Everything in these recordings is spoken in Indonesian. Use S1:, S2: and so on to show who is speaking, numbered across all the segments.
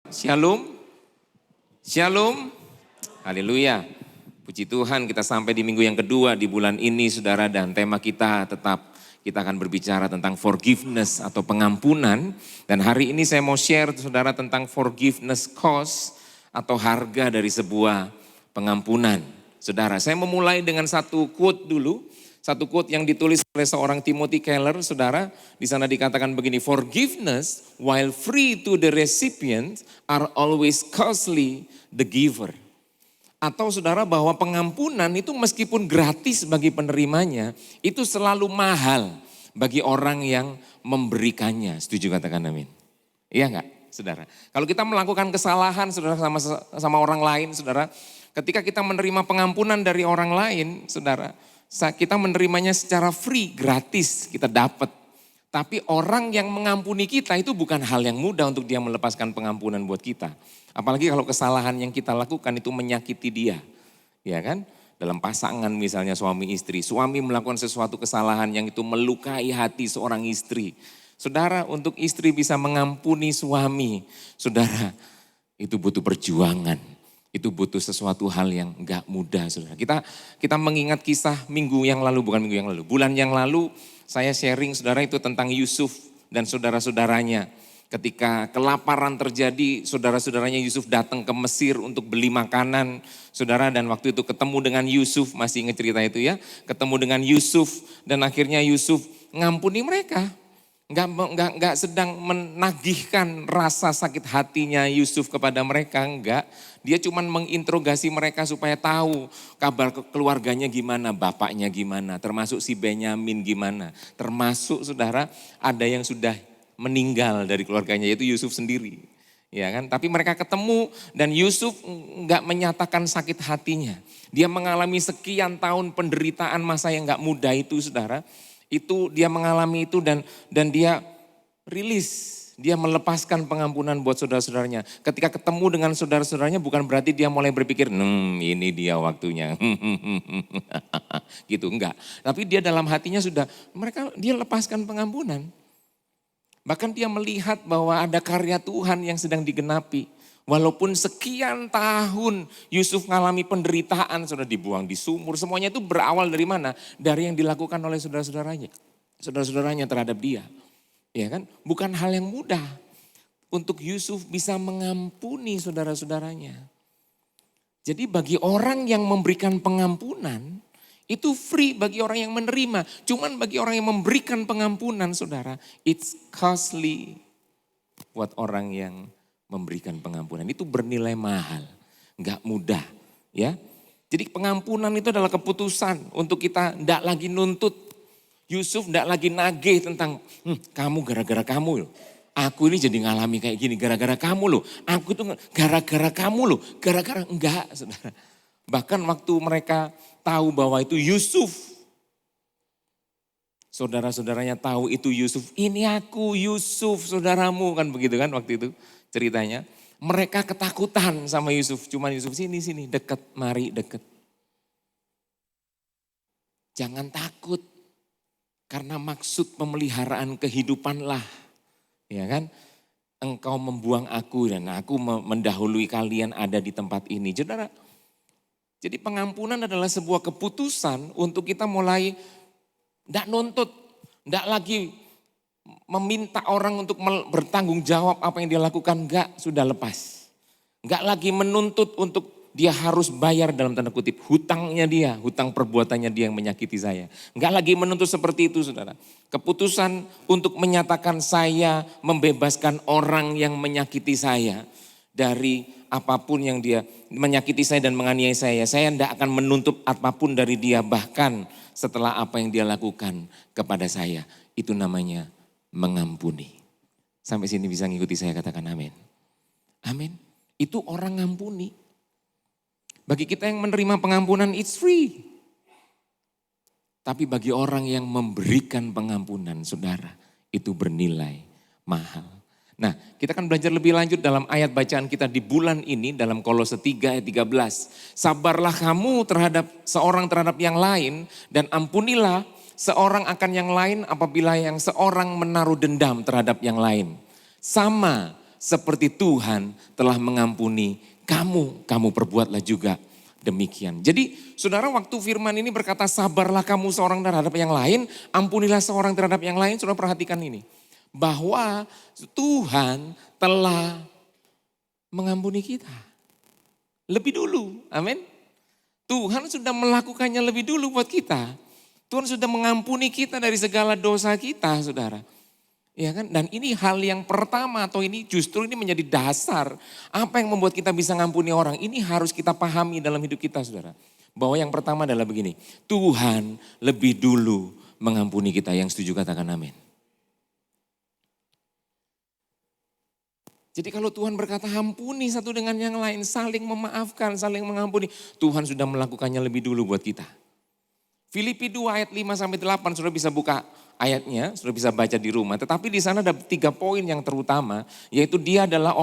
S1: Shalom, shalom, haleluya. Puji Tuhan kita sampai di minggu yang kedua di bulan ini saudara, dan tema kita tetap kita akan berbicara tentang forgiveness atau pengampunan. Dan hari ini saya mau share saudara tentang forgiveness cost atau harga dari sebuah pengampunan. Saudara, saya memulai dengan satu quote dulu. Satu quote yang ditulis oleh seorang Timothy Keller, saudara. Di sana dikatakan begini, forgiveness while free to the recipient are always costly the giver. Atau saudara, bahwa pengampunan itu meskipun gratis bagi penerimanya, itu selalu mahal bagi orang yang memberikannya. Setuju katakan amin? Iya enggak saudara? Kalau kita melakukan kesalahan saudara sama orang lain saudara, ketika kita menerima pengampunan dari orang lain saudara, kita menerimanya secara free, gratis kita dapat. Tapi orang yang mengampuni kita itu bukan hal yang mudah untuk dia melepaskan pengampunan buat kita. Apalagi kalau kesalahan yang kita lakukan itu menyakiti dia. Ya kan? Dalam pasangan misalnya suami istri. Suami melakukan sesuatu kesalahan yang itu melukai hati seorang istri. Saudara, untuk istri bisa mengampuni suami, saudara, itu butuh perjuangan. Itu butuh sesuatu hal yang enggak mudah saudara. Kita mengingat kisah bulan yang lalu saya sharing saudara itu tentang Yusuf dan saudara-saudaranya. Ketika kelaparan terjadi, saudara-saudaranya Yusuf datang ke Mesir untuk beli makanan. Saudara, dan waktu itu ketemu dengan Yusuf, masih ingat cerita itu ya. Ketemu dengan Yusuf dan akhirnya Yusuf ngampuni mereka. Enggak sedang menagihkan rasa sakit hatinya Yusuf kepada mereka, enggak. Dia cuma menginterogasi mereka supaya tahu kabar keluarganya gimana, bapaknya gimana, termasuk si Benyamin gimana. Termasuk saudara ada yang sudah meninggal dari keluarganya, yaitu Yusuf sendiri. Ya kan? Tapi mereka ketemu dan Yusuf enggak menyatakan sakit hatinya. Dia mengalami sekian tahun penderitaan masa yang enggak mudah itu saudara. Itu dia mengalami itu dan dia rilis, dia melepaskan pengampunan buat saudara-saudaranya. Ketika ketemu dengan saudara-saudaranya bukan berarti dia mulai berpikir, ini dia waktunya, gitu enggak. Tapi dia dalam hatinya dia lepaskan pengampunan. Bahkan dia melihat bahwa ada karya Tuhan yang sedang digenapi. Walaupun sekian tahun Yusuf mengalami penderitaan, sudah dibuang di sumur, semuanya itu berawal dari mana? Dari yang dilakukan oleh saudara-saudaranya terhadap dia. Ya kan? Bukan hal yang mudah untuk Yusuf bisa mengampuni saudara-saudaranya. Jadi bagi orang yang memberikan pengampunan, itu free bagi orang yang menerima. Cuman bagi orang yang memberikan pengampunan saudara, it's costly buat orang yang memberikan pengampunan. Itu bernilai mahal, enggak mudah ya. Jadi pengampunan itu adalah keputusan untuk kita enggak lagi nuntut. Yusuf enggak lagi nagih tentang kamu gara-gara kamu loh. Aku ini jadi ngalami kayak gini gara-gara kamu loh. Aku tuh gara-gara kamu loh. Gara-gara enggak saudara. Bahkan waktu mereka tahu bahwa itu Yusuf, saudara-saudaranya tahu itu Yusuf. Ini aku Yusuf saudaramu, kan begitu kan waktu itu ceritanya. Mereka ketakutan sama Yusuf. Cuma Yusuf sini deket, mari deket. Jangan takut. Karena maksud pemeliharaan kehidupanlah. Ya kan? Engkau membuang aku dan aku mendahului kalian ada di tempat ini. Saudara, jadi pengampunan adalah sebuah keputusan untuk kita mulai enggak nuntut, enggak lagi meminta orang untuk bertanggung jawab apa yang dia lakukan, enggak, sudah lepas. Enggak lagi menuntut untuk dia harus bayar dalam tanda kutip hutangnya dia, hutang perbuatannya dia yang menyakiti saya. Enggak lagi menuntut seperti itu saudara. Keputusan untuk menyatakan saya membebaskan orang yang menyakiti saya dari apapun yang dia menyakiti saya dan menganiaya saya. Saya tidak akan menuntut apapun dari dia, bahkan setelah apa yang dia lakukan kepada saya. Itu namanya mengampuni. Sampai sini bisa ngikuti saya, katakan amin. Amin. Itu orang ngampuni. Bagi kita yang menerima pengampunan, it's free. Tapi bagi orang yang memberikan pengampunan, saudara, itu bernilai mahal. Nah, kita akan belajar lebih lanjut dalam ayat bacaan kita di bulan ini dalam Kolose 3 ayat 13. Sabarlah kamu terhadap yang lain dan ampunilah seorang akan yang lain apabila yang seorang menaruh dendam terhadap yang lain. Sama seperti Tuhan telah mengampuni kamu. Kamu perbuatlah juga demikian. Jadi saudara, waktu firman ini berkata sabarlah kamu seorang terhadap yang lain, ampunilah seorang terhadap yang lain. Saudara perhatikan ini. Bahwa Tuhan telah mengampuni kita. Lebih dulu, amin. Tuhan sudah melakukannya lebih dulu buat kita. Tuhan sudah mengampuni kita dari segala dosa kita, saudara. Ya kan? Dan ini hal yang pertama, atau ini justru ini menjadi dasar. Apa yang membuat kita bisa ngampuni orang, ini harus kita pahami dalam hidup kita, saudara. Bahwa yang pertama adalah begini, Tuhan lebih dulu mengampuni kita. Yang setuju katakan amin. Jadi kalau Tuhan berkata ampuni satu dengan yang lain, saling memaafkan, saling mengampuni. Tuhan sudah melakukannya lebih dulu buat kita. Filipi 2 ayat 5 sampai 8, sudah bisa buka ayatnya, sudah bisa baca di rumah. Tetapi di sana ada 3 poin yang terutama, yaitu dia adalah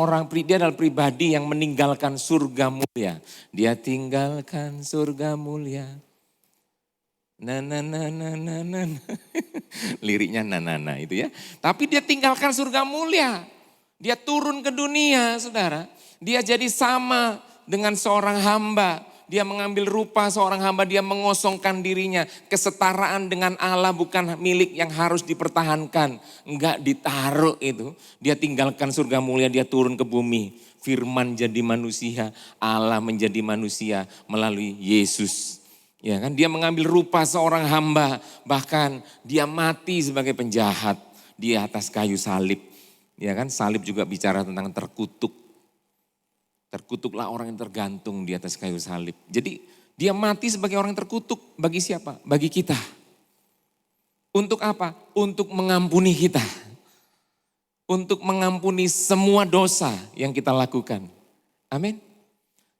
S1: pribadi yang meninggalkan surga mulia. Dia tinggalkan surga mulia. Na na na na na na. Liriknya na na na itu ya. Tapi dia tinggalkan surga mulia. Dia turun ke dunia, saudara. Dia jadi sama dengan seorang hamba. Dia mengambil rupa seorang hamba, dia mengosongkan dirinya. Kesetaraan dengan Allah bukan milik yang harus dipertahankan. Enggak ditaruh itu. Dia tinggalkan surga mulia, dia turun ke bumi. Firman jadi manusia, Allah menjadi manusia melalui Yesus. Ya kan, dia mengambil rupa seorang hamba, bahkan dia mati sebagai penjahat di atas kayu salib. Ya kan, salib juga bicara tentang terkutuk. Terkutuklah orang yang tergantung di atas kayu salib. Jadi dia mati sebagai orang yang terkutuk. Bagi siapa? Bagi kita. Untuk apa? Untuk mengampuni kita. Untuk mengampuni semua dosa yang kita lakukan. Amin.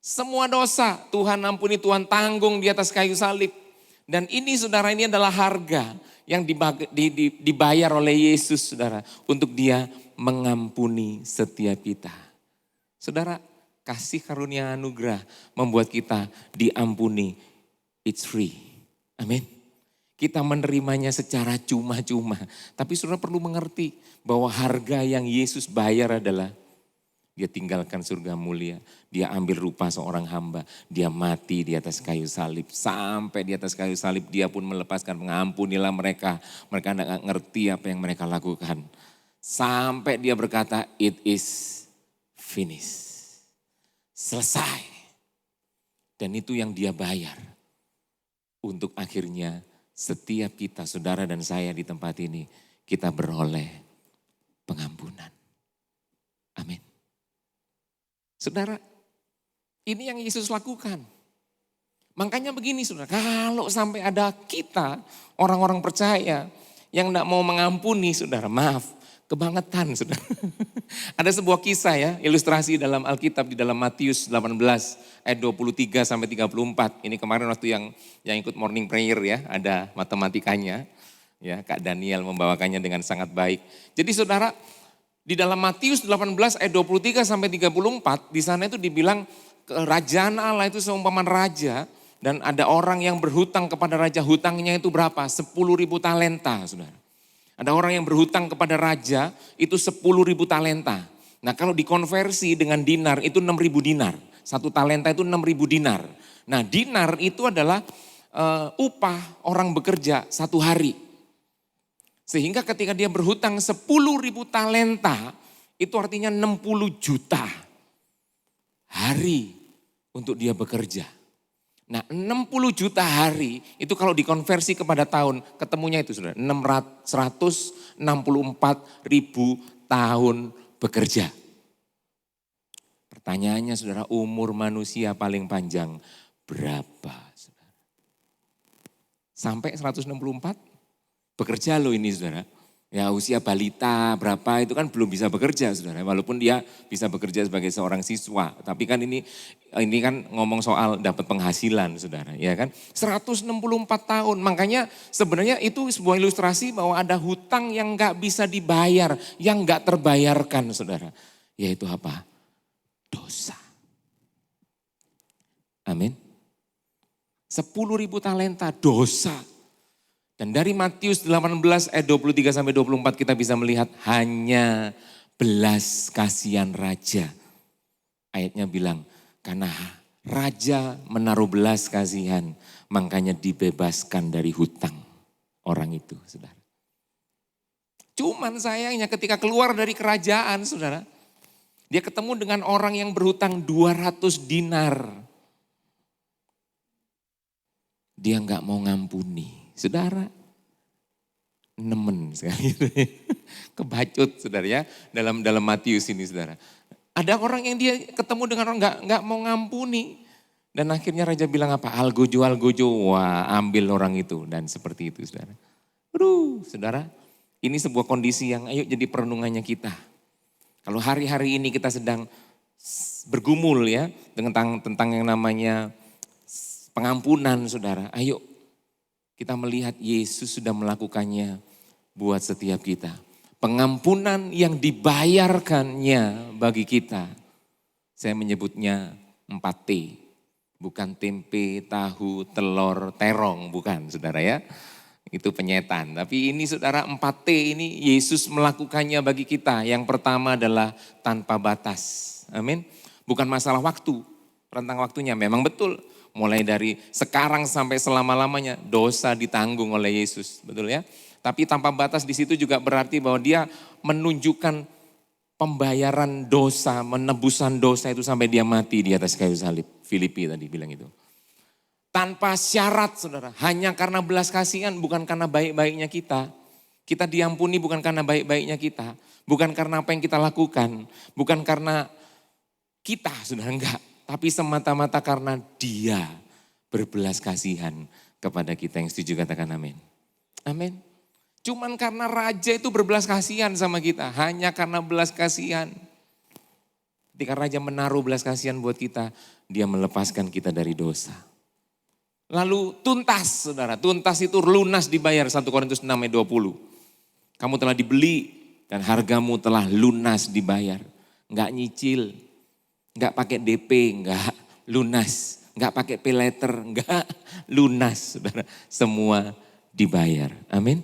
S1: Semua dosa Tuhan ampuni, Tuhan tanggung di atas kayu salib. Dan ini saudara, ini adalah harga yang dibayar oleh Yesus, saudara. Untuk dia mengampuni setiap kita. Saudara, kasih karunia anugerah membuat kita diampuni. It's free. Amin. Kita menerimanya secara cuma-cuma. Tapi saudara perlu mengerti bahwa harga yang Yesus bayar adalah dia tinggalkan surga mulia. Dia ambil rupa seorang hamba. Dia mati di atas kayu salib. Sampai di atas kayu salib dia pun melepaskan, mengampunilah mereka. Mereka tidak ngerti apa yang mereka lakukan. Sampai dia berkata, it is finished. Selesai. Dan itu yang dia bayar. Untuk akhirnya setiap kita, saudara dan saya di tempat ini, kita beroleh pengampunan. Amin. Saudara, ini yang Yesus lakukan. Makanya begini saudara, kalau sampai ada kita, orang-orang percaya, yang tidak mau mengampuni saudara, maaf, kebangetan saudara. Ada sebuah kisah ya, ilustrasi dalam Alkitab di dalam Matius 18 ayat 23 sampai 34. Ini kemarin waktu yang ikut morning prayer ya, ada matematikanya. Ya, Kak Daniel membawakannya dengan sangat baik. Jadi saudara, di dalam Matius 18 ayat 23 sampai 34, di sana itu dibilang kerajaan Allah itu seumpama raja, dan ada orang yang berhutang kepada raja, hutangnya itu berapa? 10.000 talenta, saudara. Ada orang yang berhutang kepada raja itu 10.000 talenta. Nah kalau dikonversi dengan dinar itu 6.000 dinar. 1 talenta itu 6.000 dinar. Nah dinar itu adalah upah orang bekerja 1 hari. Sehingga ketika dia berhutang 10.000 talenta itu artinya 60 juta hari untuk dia bekerja. Nah 60 juta hari itu kalau dikonversi kepada tahun, ketemunya itu sudah 164.000 tahun bekerja. Pertanyaannya saudara, umur manusia paling panjang berapa? Saudara? Sampai 164? Bekerja loh ini saudara. Ya usia balita berapa itu kan belum bisa bekerja saudara. Walaupun dia bisa bekerja sebagai seorang siswa. Tapi kan ini kan ngomong soal dapat penghasilan saudara. Ya kan 164 tahun. Makanya sebenarnya itu sebuah ilustrasi bahwa ada hutang yang gak bisa dibayar. Yang gak terbayarkan saudara. Yaitu apa? Dosa. Amin. 10.000 talenta dosa. Dan dari Matius 18 ayat 23 sampai 24 kita bisa melihat hanya belas kasihan raja. Ayatnya bilang, karena raja menaruh belas kasihan, makanya dibebaskan dari hutang orang itu, saudara. Cuman sayangnya ketika keluar dari kerajaan, saudara, dia ketemu dengan orang yang berhutang 200 dinar. Dia nggak mau ngampuni, saudara. Nemen sekali, kebacut, saudara ya, dalam Matius ini, saudara. Ada orang yang dia ketemu dengan orang nggak mau ngampuni. Dan akhirnya raja bilang apa? Algojo, wah ambil orang itu. Dan seperti itu, saudara. Aduh, saudara, ini sebuah kondisi yang ayo jadi perenungannya kita. Kalau hari-hari ini kita sedang bergumul ya tentang yang namanya pengampunan, saudara. Ayo kita melihat Yesus sudah melakukannya buat setiap kita. Pengampunan yang dibayarkannya bagi kita. Saya menyebutnya 4T. Bukan tempe, tahu, telur, terong, bukan saudara ya. Itu penyetan. Tapi ini saudara 4T ini Yesus melakukannya bagi kita. Yang pertama adalah tanpa batas. Amin. Bukan masalah waktu. Rentang waktunya memang betul. Mulai dari sekarang sampai selama-lamanya dosa ditanggung oleh Yesus. Betul ya. Tapi tanpa batas di situ juga berarti bahwa dia menunjukkan pembayaran dosa, menebusan dosa itu sampai dia mati di atas kayu salib. Filipi tadi bilang itu. Tanpa syarat saudara, hanya karena belas kasihan, bukan karena baik-baiknya kita. Kita diampuni bukan karena baik-baiknya kita. Bukan karena apa yang kita lakukan. Bukan karena kita, saudara, enggak. Tapi semata-mata karena dia berbelas kasihan kepada kita. Yang setuju katakan amin. Amin. Cuman karena raja itu berbelas kasihan sama kita. Hanya karena belas kasihan. Ketika raja menaruh belas kasihan buat kita, dia melepaskan kita dari dosa. Lalu tuntas, saudara. Tuntas itu lunas dibayar. 1 Korintus 6 ayat 20. Kamu telah dibeli dan hargamu telah lunas dibayar. Enggak nyicil, enggak pakai DP, enggak lunas. Enggak pakai pay letter, enggak lunas, saudara. Semua dibayar. Amin.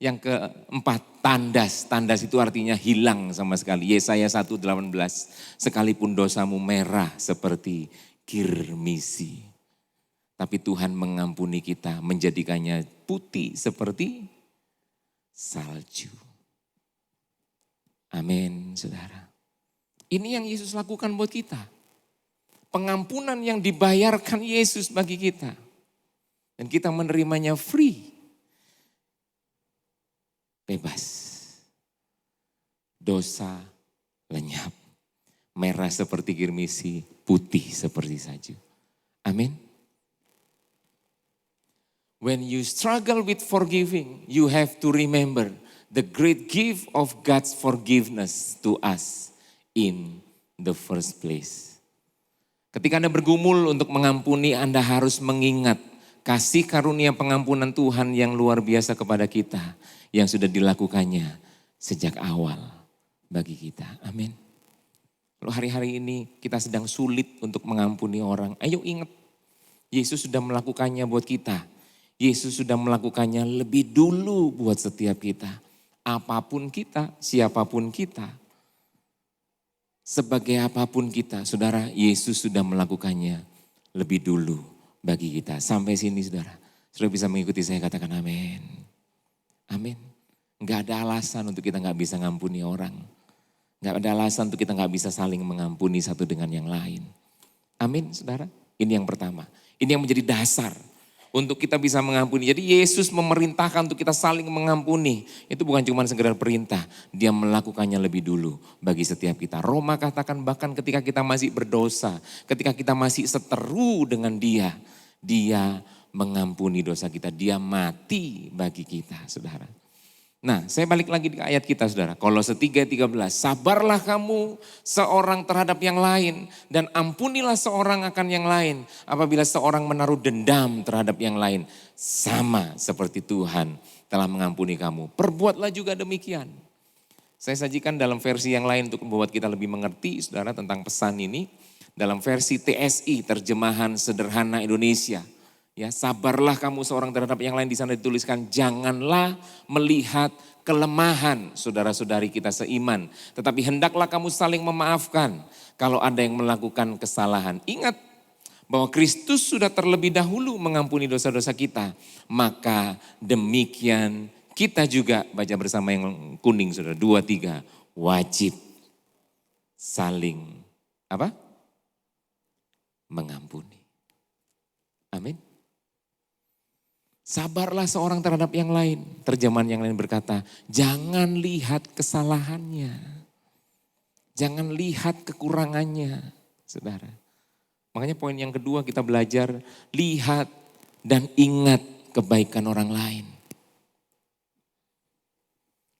S1: Yang keempat, tandas. Tandas itu artinya hilang sama sekali. Yesaya 1:18. Sekalipun dosamu merah seperti kirmisi. Tapi Tuhan mengampuni kita, menjadikannya putih seperti salju. Amin, saudara. Ini yang Yesus lakukan buat kita. Pengampunan yang dibayarkan Yesus bagi kita. Dan kita menerimanya free. Bebas. Dosa lenyap. Merah seperti kirmisi, putih seperti salju. Amin. When you struggle with forgiving, you have to remember the great gift of God's forgiveness to us in the first place. Ketika Anda bergumul untuk mengampuni, Anda harus mengingat kasih karunia pengampunan Tuhan yang luar biasa kepada kita. Yang sudah dilakukannya sejak awal bagi kita. Amin. Kalau hari-hari ini kita sedang sulit untuk mengampuni orang. Ayo ingat, Yesus sudah melakukannya buat kita. Yesus sudah melakukannya lebih dulu buat setiap kita. Apapun kita, siapapun kita. Sebagai apapun kita, saudara, Yesus sudah melakukannya lebih dulu bagi kita. Sampai sini saudara, sudah bisa mengikuti saya, katakan amin. Amin. Enggak ada alasan untuk kita enggak bisa ngampuni orang. Enggak ada alasan untuk kita enggak bisa saling mengampuni satu dengan yang lain. Amin saudara. Ini yang pertama. Ini yang menjadi dasar untuk kita bisa mengampuni. Jadi Yesus memerintahkan untuk kita saling mengampuni. Itu bukan cuma sekedar perintah. Dia melakukannya lebih dulu bagi setiap kita. Roma katakan bahkan ketika kita masih berdosa. Ketika kita masih seteru dengan dia. Dia mengampuni dosa kita. Dia mati bagi kita saudara. Nah saya balik lagi di ayat kita saudara. Kolose 3:13. Sabarlah kamu seorang terhadap yang lain. Dan ampunilah seorang akan yang lain. Apabila seorang menaruh dendam terhadap yang lain. Sama seperti Tuhan telah mengampuni kamu. Perbuatlah juga demikian. Saya sajikan dalam versi yang lain untuk membuat kita lebih mengerti saudara tentang pesan ini. Dalam versi TSI, terjemahan sederhana Indonesia. Ya, sabarlah kamu seorang terhadap yang lain, di sana dituliskan janganlah melihat kelemahan saudara-saudari kita seiman, tetapi hendaklah kamu saling memaafkan kalau ada yang melakukan kesalahan. Ingat bahwa Kristus sudah terlebih dahulu mengampuni dosa-dosa kita, maka demikian kita juga, baca bersama yang kuning saudara, 2, 3, wajib saling apa? Mengampuni. Amin. Sabarlah seorang terhadap yang lain. Terjemahan yang lain berkata, jangan lihat kesalahannya. Jangan lihat kekurangannya, saudara. Makanya poin yang kedua kita belajar, lihat dan ingat kebaikan orang lain.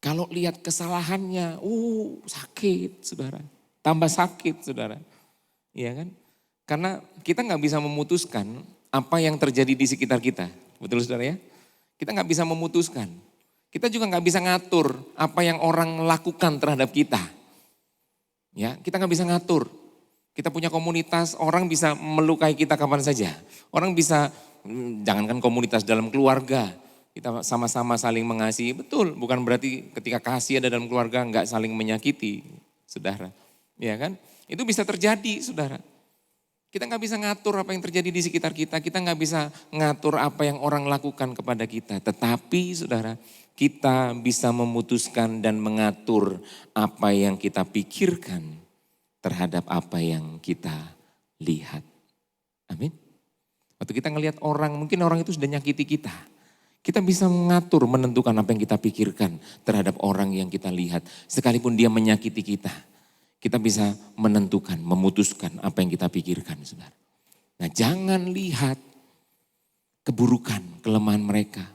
S1: Kalau lihat kesalahannya, sakit saudara. Tambah sakit saudara. Iya kan? Karena kita nggak bisa memutuskan apa yang terjadi di sekitar kita. Betul saudara ya? Kita nggak bisa memutuskan. Kita juga nggak bisa ngatur apa yang orang lakukan terhadap kita. Ya, kita nggak bisa ngatur. Kita punya komunitas, orang bisa melukai kita kapan saja. Orang bisa, jangankan komunitas dalam keluarga, kita sama-sama saling mengasihi. Betul, bukan berarti ketika kasih ada dalam keluarga nggak saling menyakiti, saudara. Ya kan? Itu bisa terjadi, saudara. Kita nggak bisa ngatur apa yang terjadi di sekitar kita. Kita nggak bisa ngatur apa yang orang lakukan kepada kita. Tetapi saudara, kita bisa memutuskan dan mengatur apa yang kita pikirkan terhadap apa yang kita lihat. Amin. Waktu kita ngelihat orang, mungkin orang itu sudah nyakiti kita. Kita bisa mengatur, menentukan apa yang kita pikirkan terhadap orang yang kita lihat. Sekalipun dia menyakiti kita. Kita bisa menentukan, memutuskan apa yang kita pikirkan, saudara. Nah, jangan lihat keburukan, kelemahan mereka.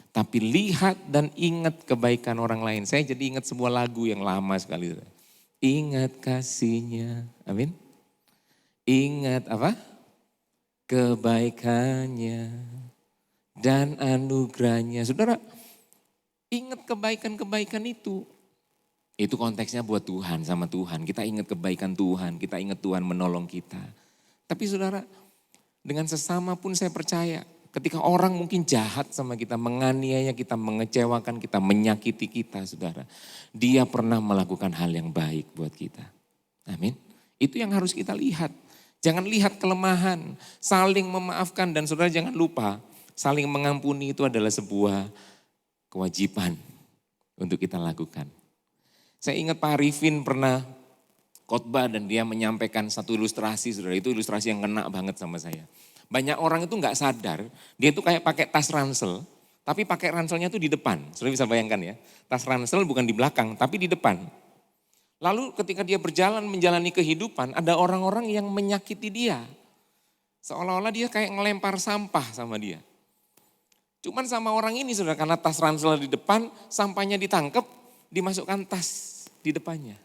S1: Tapi lihat dan ingat kebaikan orang lain. Saya jadi ingat sebuah lagu yang lama sekali. Saudara. Ingat kasihnya, amin. Ingat apa? Kebaikannya dan anugerahnya. Saudara, ingat kebaikan-kebaikan itu. Itu konteksnya buat Tuhan, sama Tuhan. Kita ingat kebaikan Tuhan, kita ingat Tuhan menolong kita. Tapi saudara, dengan sesama pun saya percaya, ketika orang mungkin jahat sama kita, menganiaya kita, mengecewakan kita, menyakiti kita, saudara. Dia pernah melakukan hal yang baik buat kita. Amin. Itu yang harus kita lihat. Jangan lihat kelemahan, saling memaafkan. Dan saudara jangan lupa, saling mengampuni itu adalah sebuah kewajiban untuk kita lakukan. Saya ingat Pak Arifin pernah khotbah dan dia menyampaikan satu ilustrasi, saudara. Itu ilustrasi yang kena banget sama saya. Banyak orang itu nggak sadar, dia itu kayak pakai tas ransel, tapi pakai ranselnya itu di depan. Saudara bisa bayangkan ya, tas ransel bukan di belakang, tapi di depan. Lalu ketika dia berjalan menjalani kehidupan, ada orang-orang yang menyakiti dia. Seolah-olah dia kayak ngelempar sampah sama dia. Cuman sama orang ini saudara, karena tas ransel di depan, sampahnya ditangkep, dimasukkan tas di depannya.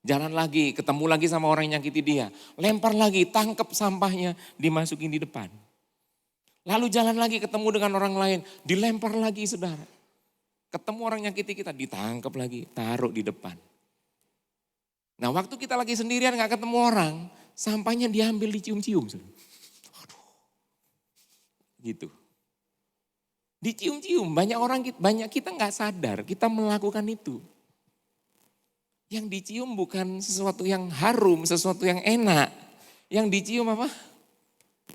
S1: Jalan lagi, ketemu lagi sama orang yang nyakiti dia. Lempar lagi, tangkep sampahnya, dimasukin di depan. Lalu jalan lagi, ketemu dengan orang lain, dilempar lagi saudara. Ketemu orang nyakiti kita, ditangkep lagi, taruh di depan. Nah waktu kita lagi sendirian gak ketemu orang, sampahnya diambil dicium-cium. Aduh, gitu. Dicium-cium, banyak kita nggak sadar, kita melakukan itu. Yang dicium bukan sesuatu yang harum, sesuatu yang enak. Yang dicium apa?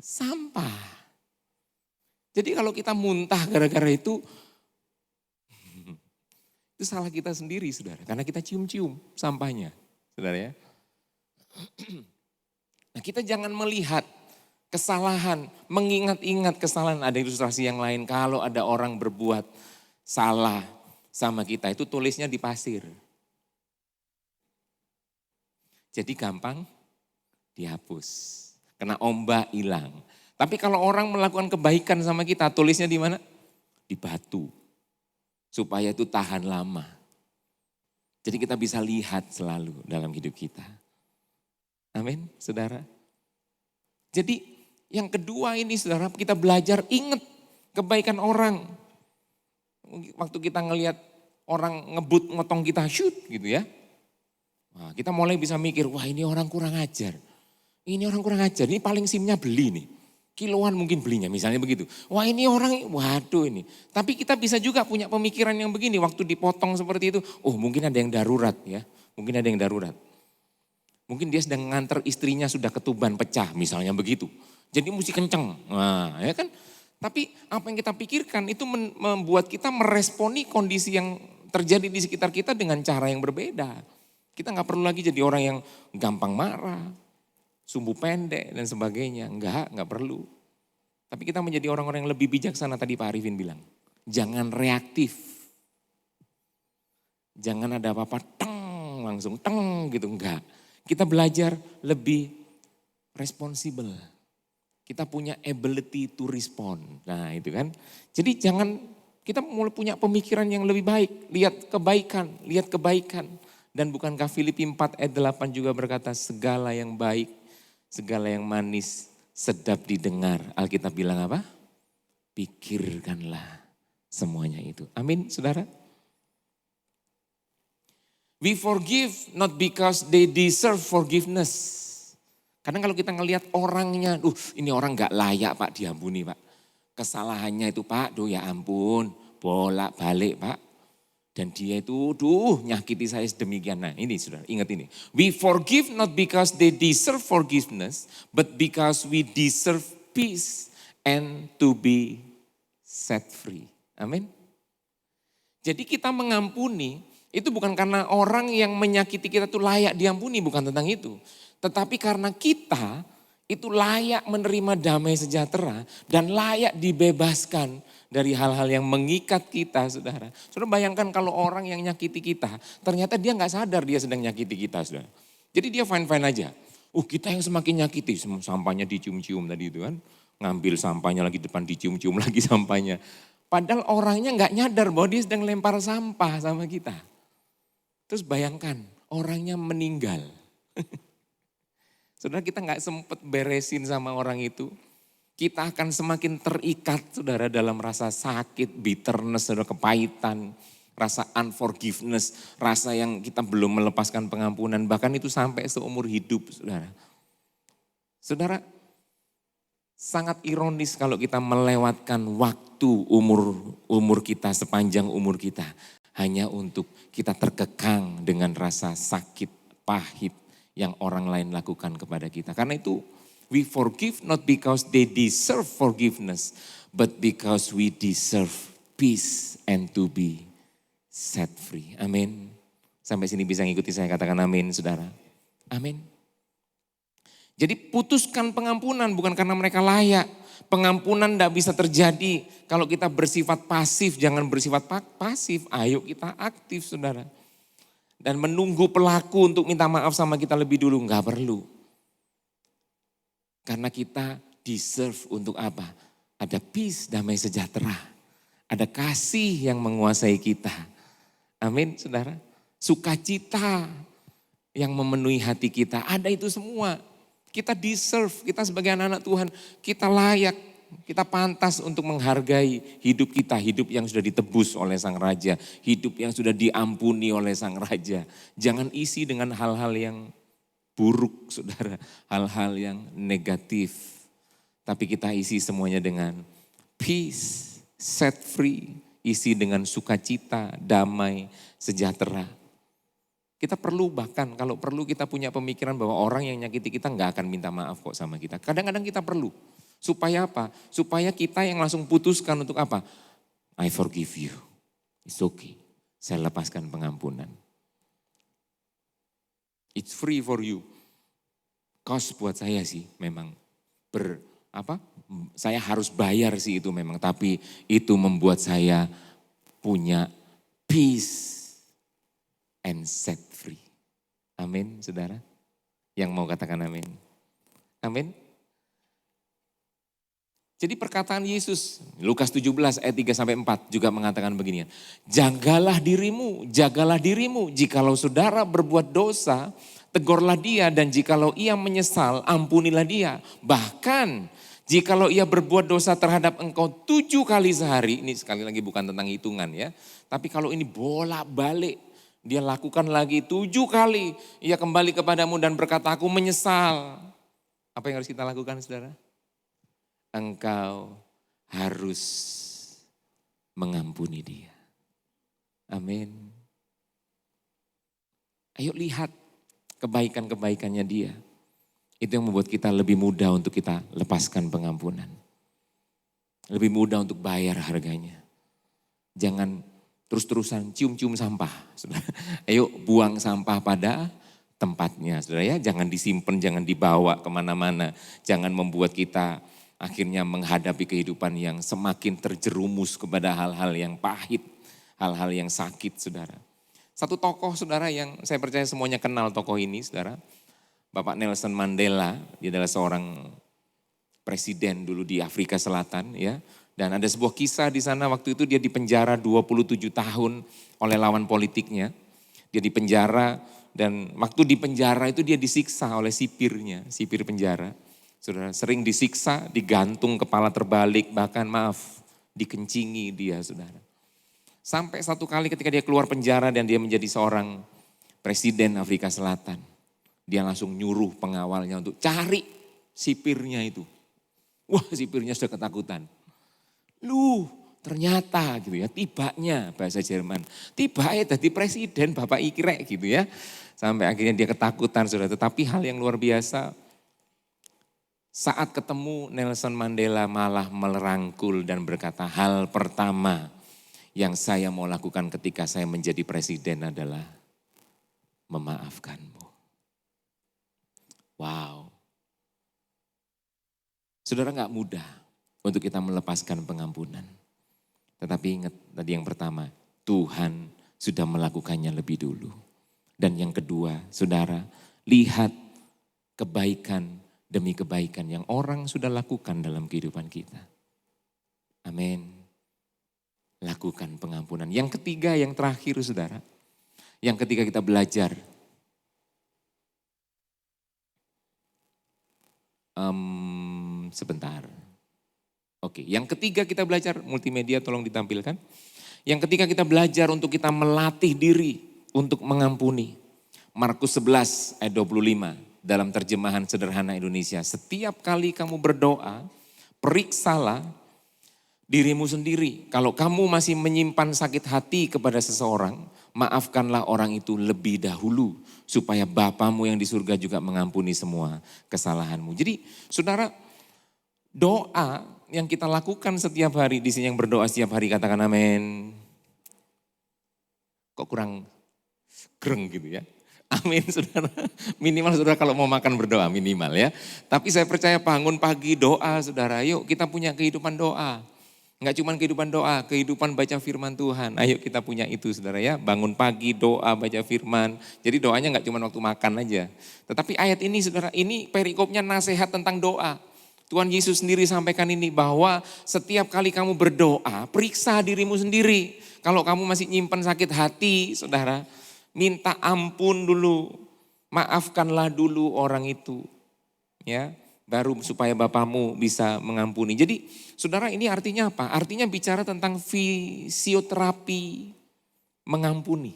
S1: Sampah. Jadi kalau kita muntah gara-gara itu salah kita sendiri saudara. Karena kita cium-cium sampahnya, saudara ya. Nah kita jangan melihat kesalahan, mengingat-ingat kesalahan. Ada ilustrasi yang lain, kalau ada orang berbuat salah sama kita, itu tulisnya di pasir. Jadi gampang dihapus, kena ombak hilang. Tapi kalau orang melakukan kebaikan sama kita, tulisnya di mana? Di batu, supaya itu tahan lama. Jadi kita bisa lihat selalu dalam hidup kita. Amin, saudara. Jadi yang kedua ini saudara, kita belajar ingat kebaikan orang. Waktu kita ngelihat orang ngebut ngotong kita, shoot gitu ya. Nah, kita mulai bisa mikir, wah ini orang kurang ajar. Ini orang kurang ajar, ini paling SIM-nya beli nih. Kiloan mungkin belinya misalnya begitu. Wah ini orang, waduh ini. Tapi kita bisa juga punya pemikiran yang begini. Waktu dipotong seperti itu, oh mungkin ada yang darurat ya. Mungkin ada yang darurat. Mungkin dia sedang nganter istrinya sudah ketuban pecah misalnya begitu. Jadi mesti kenceng. Nah ya kan. Tapi apa yang kita pikirkan itu membuat kita meresponi kondisi yang terjadi di sekitar kita dengan cara yang berbeda. Kita gak perlu lagi jadi orang yang gampang marah, sumbu pendek dan sebagainya. Enggak perlu. Tapi kita menjadi orang-orang yang lebih bijaksana tadi Pak Arifin bilang. Jangan reaktif. Jangan ada apa-apa langsung gitu, enggak. Kita belajar lebih responsibel. Kita punya ability to respond. Nah itu kan. Jadi kita mulai punya pemikiran yang lebih baik. Lihat kebaikan. Dan bukankah Filipi 4 ayat 8 juga berkata segala yang baik, segala yang manis, sedap didengar. Alkitab bilang apa? Pikirkanlah semuanya itu. Amin saudara. We forgive not because they deserve forgiveness. Karena kalau kita ngelihat orangnya, ini orang gak layak Pak diampuni Pak. Kesalahannya itu Pak, ya ampun, bolak-balik Pak. Dan dia itu, nyakiti saya sedemikian. Nah ini saudara, ingat ini. We forgive not because they deserve forgiveness, but because we deserve peace and to be set free. Amin. Jadi kita mengampuni, itu bukan karena orang yang menyakiti kita itu layak diampuni, bukan tentang itu. Tetapi karena kita itu layak menerima damai sejahtera dan layak dibebaskan dari hal-hal yang mengikat kita, saudara. Saudara bayangkan kalau orang yang nyakiti kita, ternyata dia gak sadar dia sedang nyakiti kita, saudara. Jadi dia fine-fine aja. Kita yang semakin nyakiti, sampahnya dicium-cium tadi itu kan. Ngambil sampahnya lagi depan, dicium-cium lagi sampahnya. Padahal orangnya gak nyadar bahwa dia sedang lempar sampah sama kita. Terus bayangkan, orangnya meninggal. Saudara kita gak sempet beresin sama orang itu. Kita akan semakin terikat saudara dalam rasa sakit, bitterness, saudara, kepahitan, rasa unforgiveness, rasa yang kita belum melepaskan pengampunan, bahkan itu sampai seumur hidup saudara. Saudara, sangat ironis kalau kita melewatkan waktu umur kita, sepanjang umur kita, hanya untuk kita terkekang dengan rasa sakit, pahit yang orang lain lakukan kepada kita. Karena itu, we forgive not because they deserve forgiveness, but because we deserve peace and to be set free. Amin. Sampai sini bisa ngikuti saya katakan amin saudara. Amin. Jadi putuskan pengampunan bukan karena mereka layak. Pengampunan tidak bisa terjadi kalau kita bersifat pasif, jangan bersifat pasif. Ayo kita aktif saudara. Dan menunggu pelaku untuk minta maaf sama kita lebih dulu, enggak perlu. Karena kita deserve untuk apa? Ada peace, damai sejahtera. Ada kasih yang menguasai kita. Amin saudara. Sukacita yang memenuhi hati kita. Ada itu semua. Kita deserve, kita sebagai anak-anak Tuhan. Kita layak, kita pantas untuk menghargai hidup kita. Hidup yang sudah ditebus oleh Sang Raja. Hidup yang sudah diampuni oleh Sang Raja. Jangan isi dengan hal-hal yang buruk saudara, hal-hal yang negatif. Tapi kita isi semuanya dengan peace, set free, isi dengan sukacita, damai, sejahtera. Kita perlu bahkan kalau perlu kita punya pemikiran bahwa orang yang nyakiti kita gak akan minta maaf kok sama kita. Kadang-kadang kita perlu. Supaya apa? Supaya kita yang langsung putuskan untuk apa? I forgive you, it's okay. Saya lepaskan pengampunan. It's free for you. Cost buat saya sih memang saya harus bayar sih itu memang. Tapi itu membuat saya punya peace and set free. Amin saudara. Yang mau katakan amin. Amin. Jadi perkataan Yesus, Lukas 17 ayat 3-4 juga mengatakan beginian. Jagalah dirimu, jikalau saudara berbuat dosa, tegurlah dia, dan jikalau ia menyesal, ampunilah dia. Bahkan jikalau ia berbuat dosa terhadap engkau 7 kali sehari, ini sekali lagi bukan tentang hitungan ya. Tapi kalau ini bolak-balik, dia lakukan lagi 7 kali, ia kembali kepadamu dan berkata aku menyesal. Apa yang harus kita lakukan saudara? engkau harus mengampuni dia. Amin. Ayo lihat kebaikan-kebaikannya dia. Itu yang membuat kita lebih mudah untuk kita lepaskan pengampunan. Lebih mudah untuk bayar harganya. Jangan terus-terusan cium-cium sampah. Saudara. Ayo buang sampah pada tempatnya. Saudara ya, jangan disimpan, jangan dibawa kemana-mana. Jangan membuat kita akhirnya menghadapi kehidupan yang semakin terjerumus kepada hal-hal yang pahit. Hal-hal yang sakit, saudara. Satu tokoh, saudara, yang saya percaya semuanya kenal tokoh ini, saudara. Bapak Nelson Mandela, dia adalah seorang presiden dulu di Afrika Selatan ya. Dan ada sebuah kisah di sana waktu itu dia dipenjara 27 tahun oleh lawan politiknya. Dia dipenjara dan waktu di penjara itu dia disiksa oleh sipirnya, sipir penjara. Saudara, sering disiksa, digantung kepala terbalik, bahkan dikencingi dia, saudara. Sampai satu kali ketika dia keluar penjara dan dia menjadi seorang presiden Afrika Selatan. Dia langsung nyuruh pengawalnya untuk cari sipirnya itu. Wah, sipirnya sudah ketakutan. Ternyata gitu ya, tibanya bahasa Jerman. Tiba jadi presiden Bapak Ikrek gitu ya. Sampai akhirnya dia ketakutan sudah. Tetapi hal yang luar biasa, saat ketemu Nelson Mandela malah merangkul dan berkata, hal pertama yang saya mau lakukan ketika saya menjadi presiden adalah memaafkanmu. Wow. Saudara, gak mudah untuk kita melepaskan pengampunan. Tetapi ingat tadi yang pertama, Tuhan sudah melakukannya lebih dulu. Dan yang kedua, saudara, lihat kebaikan demi kebaikan yang orang sudah lakukan dalam kehidupan kita. Amin. Lakukan pengampunan. Yang ketiga, yang terakhir saudara. Yang ketiga kita belajar. Sebentar. Oke, yang ketiga kita belajar, multimedia tolong ditampilkan. Yang ketiga kita belajar untuk kita melatih diri untuk mengampuni. Markus 11 ayat 25 dalam terjemahan sederhana Indonesia. Setiap kali kamu berdoa, periksalah dirimu sendiri. Kalau kamu masih menyimpan sakit hati kepada seseorang, maafkanlah orang itu lebih dahulu. Supaya Bapamu yang di surga juga mengampuni semua kesalahanmu. Jadi saudara, doa yang kita lakukan setiap hari, di sini yang berdoa setiap hari katakan amin. Kok kurang greng gitu ya. Amin saudara. Minimal saudara kalau mau makan berdoa minimal ya. Tapi saya percaya bangun pagi doa saudara. Yuk kita punya kehidupan doa. Enggak cuma kehidupan doa, kehidupan baca firman Tuhan. Ayo kita punya itu saudara ya. Bangun pagi doa, baca firman. Jadi doanya enggak cuma waktu makan aja. Tetapi ayat ini saudara, ini perikopnya nasihat tentang doa. Tuhan Yesus sendiri sampaikan ini bahwa setiap kali kamu berdoa, periksa dirimu sendiri. Kalau kamu masih nyimpan sakit hati saudara, minta ampun dulu. Maafkanlah dulu orang itu. Ya. Baru supaya Bapamu bisa mengampuni. Jadi saudara ini artinya apa? Artinya bicara tentang fisioterapi mengampuni.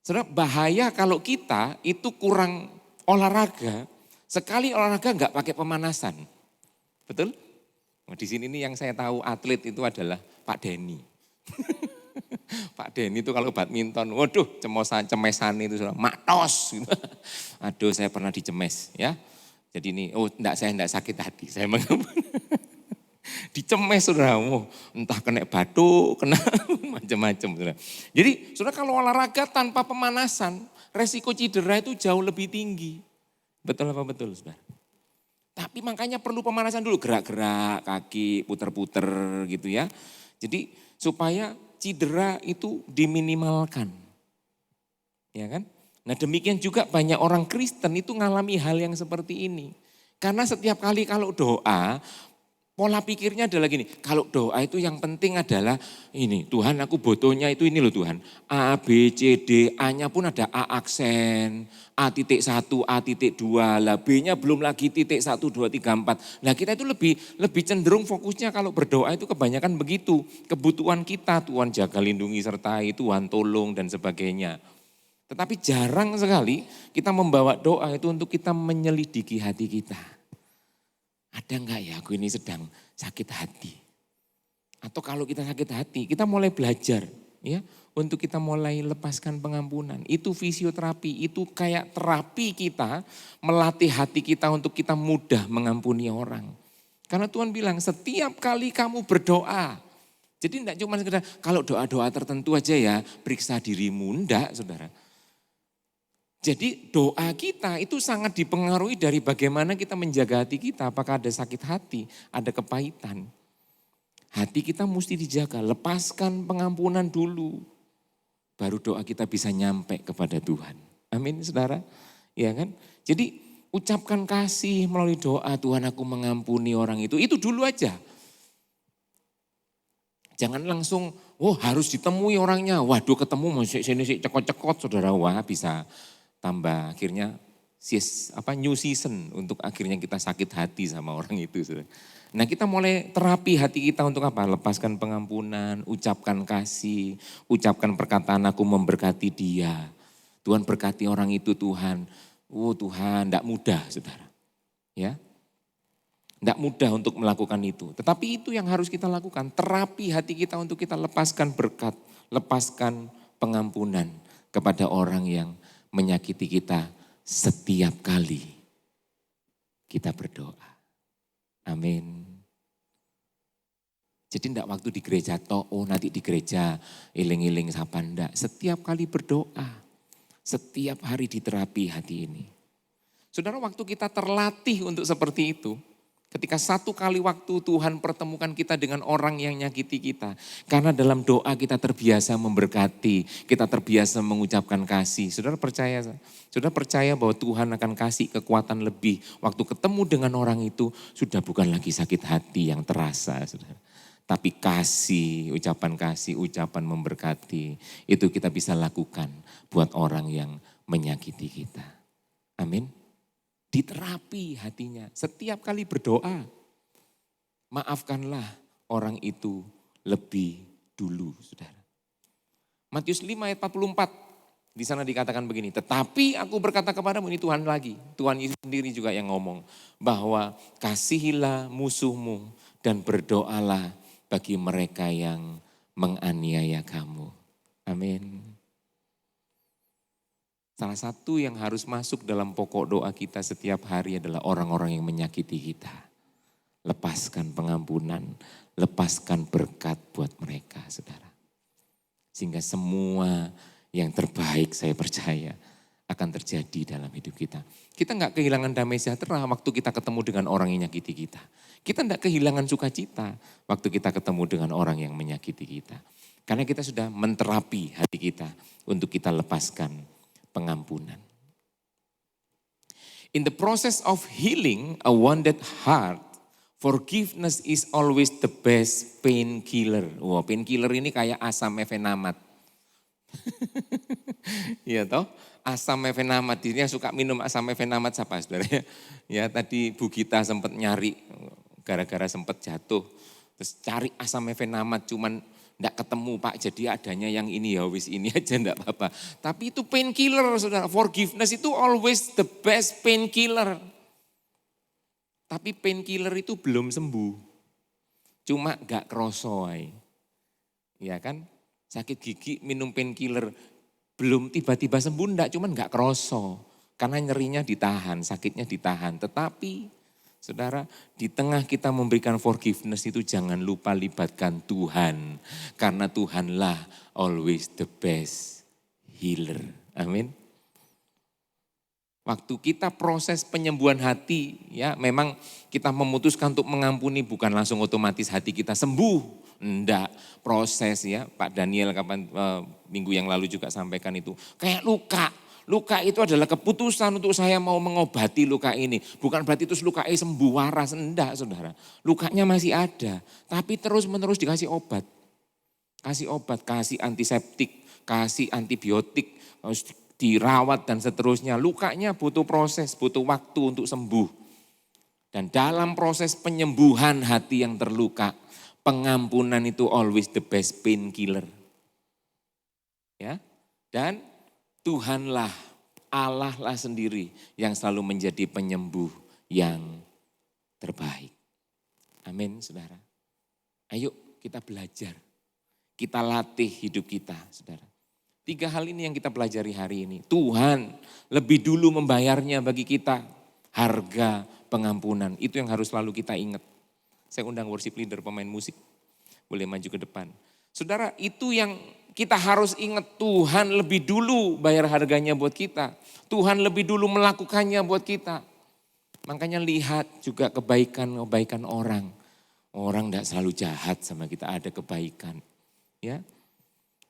S1: Saudara bahaya kalau kita itu kurang olahraga. Sekali olahraga enggak pakai pemanasan. Betul? Nah, di sini nih yang saya tahu atlet itu adalah Pak Denny. Pak Denny itu kalau badminton, waduh cemesan itu sudah matos. Aduh saya pernah dicemes ya. Jadi ini, saya enggak sakit hati, saya mengampuni. Dicemes saudara, entah kena batu, kena macam-macam saudara. Jadi saudara kalau olahraga tanpa pemanasan, resiko cedera itu jauh lebih tinggi. Betul apa betul saudara? Tapi makanya perlu pemanasan dulu, gerak-gerak kaki, puter-puter gitu ya. Jadi supaya cedera itu diminimalkan. Ya kan? Nah demikian juga banyak orang Kristen itu ngalami hal yang seperti ini. Karena setiap kali kalau doa, pola pikirnya adalah gini. Kalau doa itu yang penting adalah ini, Tuhan aku butuhnya itu ini loh Tuhan. A, B, C, D, A-nya pun ada A aksen, A.1, A.2, lah B-nya belum lagi titik 1, 2, 3, 4. Nah kita itu lebih cenderung fokusnya kalau berdoa itu kebanyakan begitu. Kebutuhan kita, Tuhan jaga lindungi sertai, Tuhan tolong dan sebagainya. Tetapi jarang sekali kita membawa doa itu untuk kita menyelidiki hati kita. Ada enggak ya aku ini sedang sakit hati? Atau kalau kita sakit hati, kita mulai belajar ya untuk kita mulai lepaskan pengampunan. Itu fisioterapi, itu kayak terapi kita melatih hati kita untuk kita mudah mengampuni orang. Karena Tuhan bilang setiap kali kamu berdoa, jadi tidak cuma sekedar kalau doa-doa tertentu aja ya periksa dirimu, enggak saudara. Jadi doa kita itu sangat dipengaruhi dari bagaimana kita menjaga hati kita. Apakah ada sakit hati, ada kepahitan. Hati kita mesti dijaga, lepaskan pengampunan dulu. Baru doa kita bisa nyampe kepada Tuhan. Amin saudara. Ya kan? Jadi ucapkan kasih melalui doa, Tuhan aku mengampuni orang itu. Itu dulu aja. Jangan langsung, harus ditemui orangnya. Waduh ketemu masih sini cekot-cekot saudara. Wah bisa tambah akhirnya new season untuk akhirnya kita sakit hati sama orang itu. Nah kita mulai terapi hati kita untuk apa? Lepaskan pengampunan, ucapkan kasih, ucapkan perkataan aku memberkati dia. Tuhan berkati orang itu Tuhan. Tuhan tidak mudah saudara. Ya, tidak mudah untuk melakukan itu. Tetapi itu yang harus kita lakukan. Terapi hati kita untuk kita lepaskan berkat, lepaskan pengampunan kepada orang yang menyakiti kita setiap kali kita berdoa. Amin. Jadi tidak waktu di gereja nanti di gereja iling-iling sapa enggak. Setiap kali berdoa, setiap hari diterapi hati ini. Saudara waktu kita terlatih untuk seperti itu, ketika satu kali waktu Tuhan pertemukan kita dengan orang yang nyakiti kita. Karena dalam doa kita terbiasa memberkati, kita terbiasa mengucapkan kasih. Saudara percaya bahwa Tuhan akan kasih kekuatan lebih. Waktu ketemu dengan orang itu sudah bukan lagi sakit hati yang terasa. Saudara. Tapi kasih, ucapan memberkati. Itu kita bisa lakukan buat orang yang menyakiti kita. Amin. Diterapi hatinya. Setiap kali berdoa, maafkanlah orang itu lebih dulu, saudara. Matius 5 ayat 44, di sana dikatakan begini, tetapi aku berkata kepadamu, ini Tuhan lagi. Tuhan Yesus sendiri juga yang ngomong, bahwa kasihilah musuhmu dan berdoalah bagi mereka yang menganiaya kamu. Amin. Salah satu yang harus masuk dalam pokok doa kita setiap hari adalah orang-orang yang menyakiti kita. Lepaskan pengampunan, lepaskan berkat buat mereka, saudara. Sehingga semua yang terbaik saya percaya akan terjadi dalam hidup kita. Kita enggak kehilangan damai sejahtera waktu kita ketemu dengan orang yang menyakiti kita. Kita enggak kehilangan sukacita waktu kita ketemu dengan orang yang menyakiti kita. Karena kita sudah menterapi hati kita untuk kita lepaskan pengampunan. In the process of healing a wounded heart, forgiveness is always the best painkiller. Painkiller ini kayak asam mefenamat. Iya toh, asam mefenamat. Dia suka minum asam mefenamat siapa saudara? Ya tadi Bu Gita sempat nyari gara-gara sempat jatuh. Terus cari asam mefenamat cuman enggak ketemu Pak, jadi adanya yang ini ya wis ini aja enggak apa-apa. Tapi itu painkiller saudara, forgiveness itu always the best painkiller. Tapi painkiller itu belum sembuh, cuma enggak kroso. Ya kan, sakit gigi minum painkiller, belum tiba-tiba sembuh enggak, cuma enggak kroso. Karena nyerinya ditahan, sakitnya ditahan. Tetapi saudara, di tengah kita memberikan forgiveness itu jangan lupa libatkan Tuhan. Karena Tuhanlah always the best healer. Amin. Waktu kita proses penyembuhan hati, ya memang kita memutuskan untuk mengampuni bukan langsung otomatis hati kita sembuh. Enggak, proses ya. Pak Daniel minggu yang lalu juga sampaikan itu. Kayak luka. Luka itu adalah keputusan untuk saya mau mengobati luka ini. Bukan berarti terus lukanya sembuh waras. Enggak saudara. Lukanya masih ada. Tapi terus menerus dikasih obat. Kasih obat, kasih antiseptik, kasih antibiotik, harus dirawat dan seterusnya. Lukanya butuh proses, butuh waktu untuk sembuh. Dan dalam proses penyembuhan hati yang terluka, pengampunan itu always the best painkiller. Ya. Dan Tuhanlah, Allah lah sendiri yang selalu menjadi penyembuh yang terbaik. Amin, saudara. Ayo kita belajar, kita latih hidup kita, saudara. 3 hal ini yang kita pelajari hari ini. Tuhan lebih dulu membayarnya bagi kita, harga pengampunan. Itu yang harus selalu kita ingat. Saya undang worship leader, pemain musik, boleh maju ke depan. Saudara, itu yang kita harus ingat, Tuhan lebih dulu bayar harganya buat kita. Tuhan lebih dulu melakukannya buat kita. Makanya lihat juga kebaikan-kebaikan orang. Orang tidak selalu jahat sama kita, ada kebaikan. Ya,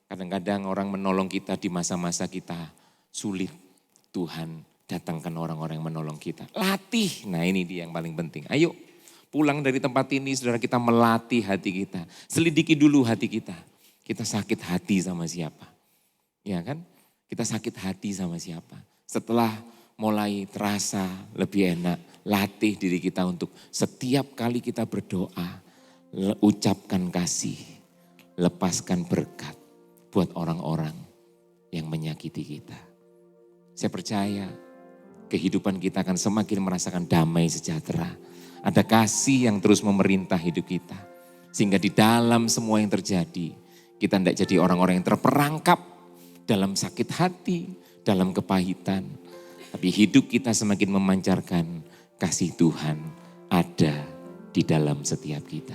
S1: kadang-kadang orang menolong kita di masa-masa kita sulit. Tuhan datangkan orang-orang yang menolong kita. Latih, nah ini dia yang paling penting. Ayo pulang dari tempat ini saudara, kita melatih hati kita. Selidiki dulu hati kita. Kita sakit hati sama siapa? Ya kan? Kita sakit hati sama siapa? Setelah mulai terasa lebih enak, latih diri kita untuk setiap kali kita berdoa, ucapkan kasih, lepaskan berkat buat orang-orang yang menyakiti kita. Saya percaya kehidupan kita akan semakin merasakan damai sejahtera. Ada kasih yang terus memerintah hidup kita. Sehingga di dalam semua yang terjadi, kita tidak jadi orang-orang yang terperangkap dalam sakit hati, dalam kepahitan. Tapi hidup kita semakin memancarkan kasih Tuhan ada di dalam setiap kita.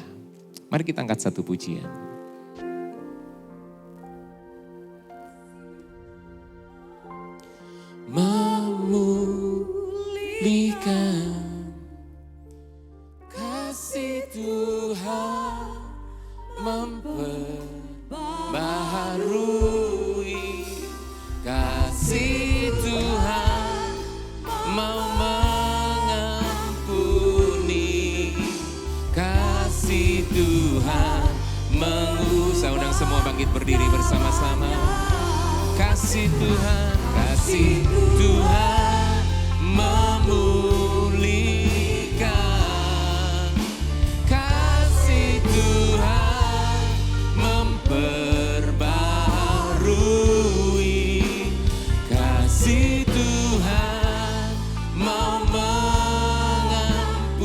S1: Mari kita angkat satu pujian. Memulihkan kasih Tuhan memperbaharui, kasih Tuhan mau mengampuni, kasih Tuhan saya undang semua bangkit berdiri bersama-sama. Kasih Tuhan memulihkan, kasih Tuhan memperbaharui, kasih Tuhan mau mengampuni,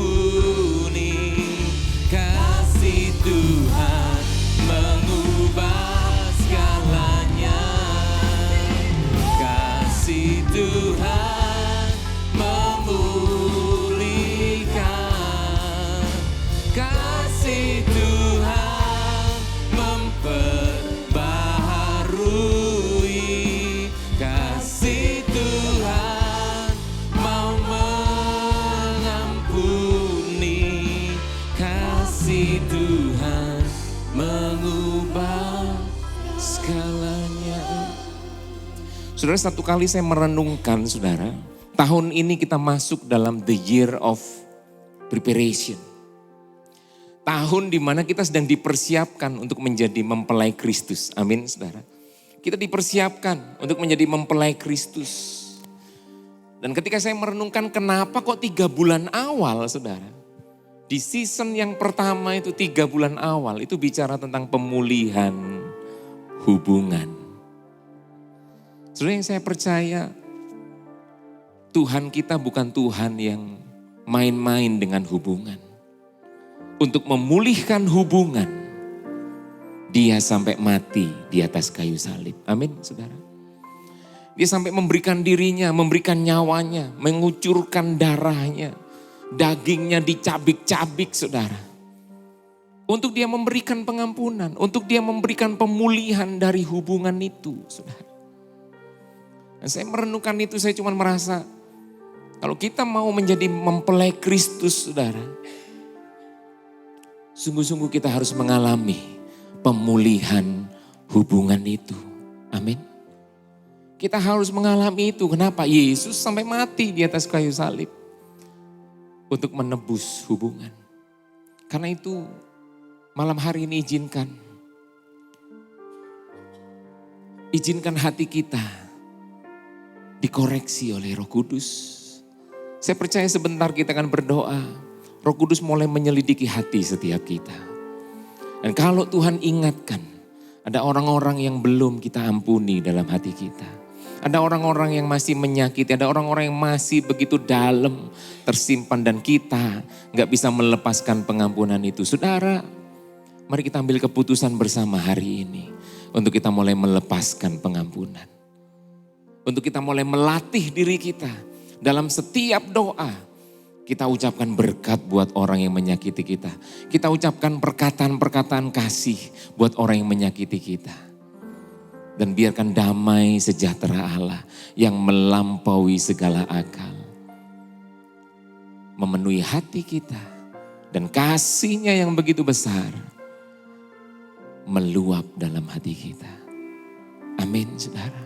S1: kasih Tuhan mengubah segalanya, kasih Tuhan memulihkan, kasih Tuhan memperbaharui, kasih Tuhan mau mengampuni, kasih Tuhan mengubah segalanya. Saudara, satu kali saya merenungkan, saudara, tahun ini kita masuk dalam the year of preparation. Tahun di mana kita sedang dipersiapkan untuk menjadi mempelai Kristus. Amin, saudara. Kita dipersiapkan untuk menjadi mempelai Kristus. Dan ketika saya merenungkan kenapa kok 3 bulan awal, saudara. Di season yang pertama itu 3 bulan awal itu bicara tentang pemulihan hubungan. Saudara, yang saya percaya Tuhan kita bukan Tuhan yang main-main dengan hubungan. Untuk memulihkan hubungan, Dia sampai mati di atas kayu salib. Amin, saudara. Dia sampai memberikan dirinya, memberikan nyawanya, mengucurkan darahnya, dagingnya dicabik-cabik, saudara. Untuk Dia memberikan pengampunan, untuk Dia memberikan pemulihan dari hubungan itu, saudara. Dan saya merenungkan itu, saya cuma merasa, kalau kita mau menjadi mempelai Kristus, saudara, sungguh-sungguh kita harus mengalami pemulihan hubungan itu. Amin. Kita harus mengalami itu. Kenapa? Yesus sampai mati di atas kayu salib untuk menebus hubungan. Karena itu malam hari ini izinkan hati kita dikoreksi oleh Roh Kudus. Saya percaya sebentar kita akan berdoa. Roh Kudus mulai menyelidiki hati setiap kita. Dan kalau Tuhan ingatkan, ada orang-orang yang belum kita ampuni dalam hati kita. Ada orang-orang yang masih menyakiti, ada orang-orang yang masih begitu dalam tersimpan dan kita gak bisa melepaskan pengampunan itu. Saudara, mari kita ambil keputusan bersama hari ini untuk kita mulai melepaskan pengampunan. Untuk kita mulai melatih diri kita dalam setiap doa. Kita ucapkan berkat buat orang yang menyakiti kita. Kita ucapkan perkataan-perkataan kasih buat orang yang menyakiti kita. Dan biarkan damai sejahtera Allah yang melampaui segala akal memenuhi hati kita. Dan kasih-Nya yang begitu besar meluap dalam hati kita. Amin, saudara.